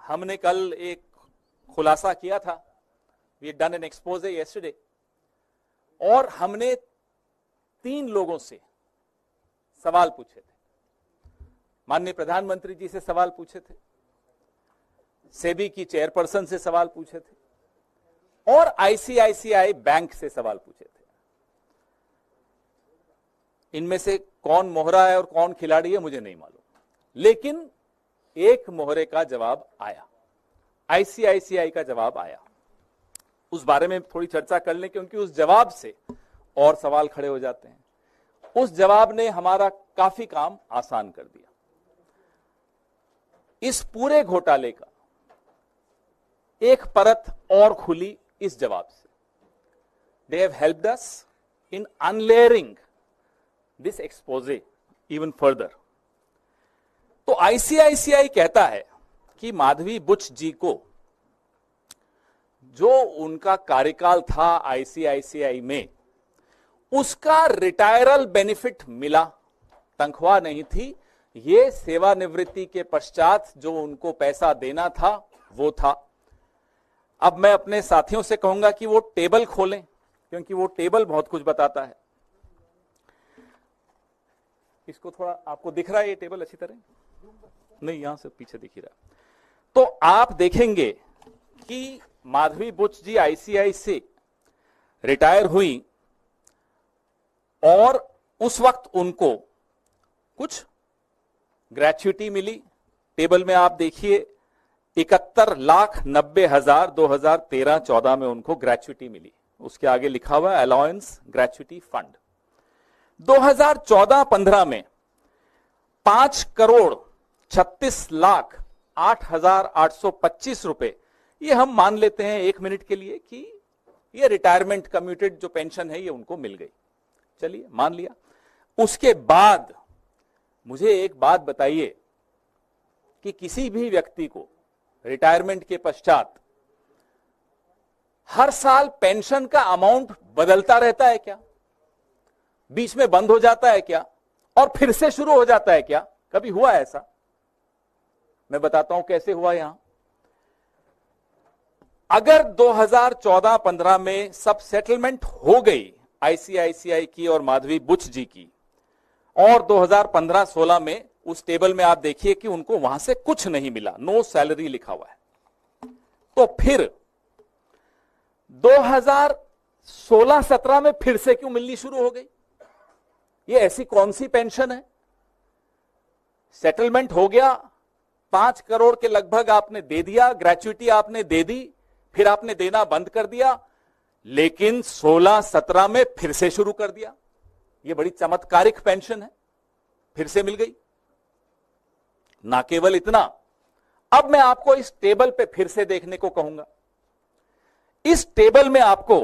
हमने कल एक खुलासा किया था, we done an expose yesterday, और हमने 3 लोगों से सवाल पूछे थे। माननीय प्रधानमंत्री जी से सवाल पूछे थे, सेबी की चेयरपर्सन से सवाल पूछे थे, और आईसीआईसीआई बैंक से सवाल पूछे थे। इनमें से कौन मोहरा है और कौन खिलाड़ी है मुझे नहीं मालूम, लेकिन एक मोहरे का जवाब आया, आईसीआईसीआई का जवाब आया। उस बारे में थोड़ी चर्चा कर लें, क्योंकि उस जवाब से और सवाल खड़े हो जाते हैं। उस जवाब ने हमारा काफी काम आसान कर दिया। इस पूरे घोटाले का एक परत और खुली इस जवाब से। They have helped us in unlayering this expose even further. तो आईसीआईसीआई कहता है कि माधवी बुच जी को जो उनका कार्यकाल था आईसीआईसीआई में, उसका रिटायरल बेनिफिट मिला, तनख्वाह नहीं थी। ये सेवानिवृत्ति के पश्चात जो उनको पैसा देना था वो था। अब मैं अपने साथियों से कहूंगा कि वो टेबल खोलें, क्योंकि वो टेबल बहुत कुछ बताता है। इसको थोड़ा, आपको दिख रहा है ये टेबल अच्छी तरह? नहीं, यहां से पीछे दिख ही रहा। तो आप देखेंगे कि माधवी बुच जी आईसीआई से रिटायर हुई और उस वक्त उनको कुछ ग्रेच्युटी मिली। टेबल में आप देखिए 71,90,000 2013-14 में उनको ग्रेच्युटी मिली। उसके आगे लिखा हुआ है अलाउंस ग्रेच्युटी फंड। 2014-15 में 5,36,08,825 रुपए, ये हम मान लेते हैं 1 मिनट के लिए कि ये रिटायरमेंट कम्यूटेड जो पेंशन है ये उनको मिल गई। चलिए मान लिया। उसके बाद मुझे एक बात बताइए कि किसी भी व्यक्ति को रिटायरमेंट के पश्चात हर साल पेंशन का अमाउंट बदलता रहता है क्या? बीच में बंद हो जाता है क्या और फिर से शुरू हो जाता है क्या? कभी हुआ ऐसा? मैं बताता हूं कैसे हुआ। यहां अगर 2014-15 में सब सेटलमेंट हो गई आईसीआईसीआई की और माधवी बुच जी की, और 2015-16 में उस टेबल में आप देखिए कि उनको वहां से कुछ नहीं मिला, नो सैलरी लिखा हुआ है, तो फिर 2016-17 में फिर से क्यों मिलनी शुरू हो गई? ये ऐसी कौन सी पेंशन है? सेटलमेंट हो गया, 5 करोड़ के लगभग आपने दे दिया, ग्रेच्युटी आपने दे दी, फिर आपने देना बंद कर दिया, लेकिन 16-17 में फिर से शुरू कर दिया। ये बड़ी चमत्कारिक पेंशन है, फिर से मिल गई। ना केवल इतना, अब मैं आपको इस टेबल पे फिर से देखने को कहूंगा। इस टेबल में आपको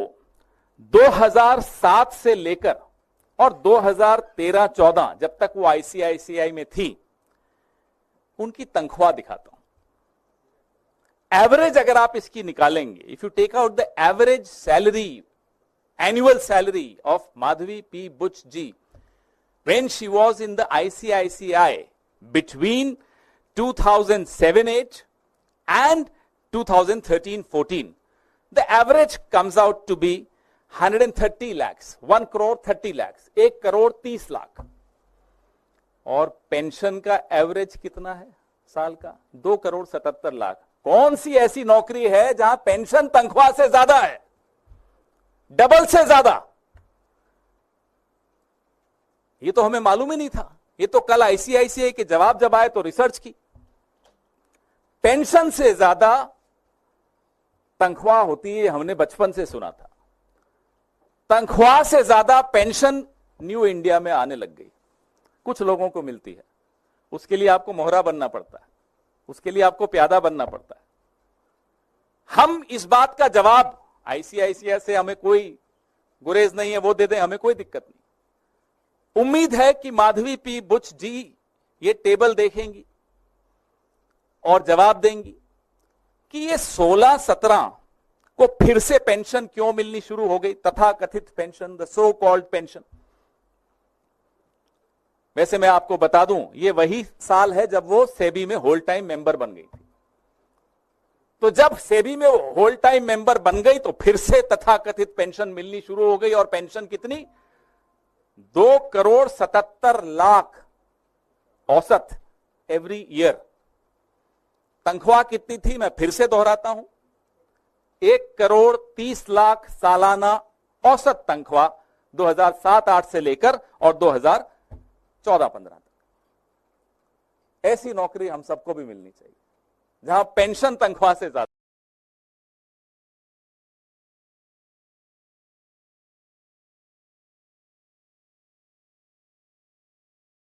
2007 से लेकर और 2013-14 जब तक वो आईसीआईसीआई में थी, उनकी तनख्वाह दिखाता हूं। एवरेज अगर आप इसकी निकालेंगे, if you take out the average salary, annual salary of Madhavi P. Buch ji when she was in the ICICI between 2007-8 and 2013-14, the average comes out to be 130 lakhs, 1 crore 30 lakhs, 1 crore 30 lakh. और pension का average कितना है साल का? 2 करोड़ 77 लाख। कौन सी ऐसी नौकरी है जहां पेंशन तनख्वाह से ज्यादा है, डबल से ज्यादा? ये तो हमें मालूम ही नहीं था। ये तो कल आईसीआईसीआई के जवाब जब आए तो रिसर्च की। पेंशन से ज्यादा तनख्वाह होती है, हमने बचपन से सुना था। तनख्वाह से ज्यादा पेंशन न्यू इंडिया में आने लग गई। कुछ लोगों को मिलती है, उसके लिए आपको मोहरा बनना पड़ता है, उसके लिए आपको प्यादा बनना पड़ता है। हम इस बात का जवाब, आईसीआईसीआई से हमें कोई गुरेज नहीं है, वो दे दें, हमें कोई दिक्कत नहीं। उम्मीद है कि माधवी पी बुच जी ये टेबल देखेंगी और जवाब देंगी कि ये 16-17 को फिर से पेंशन क्यों मिलनी शुरू हो गई, तथा कथित pension, the so called pension. वैसे मैं आपको बता दूं, ये वही साल है जब वो सेबी में होल टाइम मेंबर बन गई थी। तो जब सेबी में वो होल टाइम मेंबर बन गई तो फिर से तथाकथित पेंशन मिलनी शुरू हो गई। और पेंशन कितनी? 2,77,00,000 औसत एवरी ईयर। तनख्वाह कितनी थी? मैं फिर से दोहराता हूं, 1,30,00,000 सालाना औसत तनख्वाह 2007-8 से लेकर और 2014-15 तक। ऐसी नौकरी हम सबको भी मिलनी चाहिए जहां पेंशन तनख्वाह से ज्यादा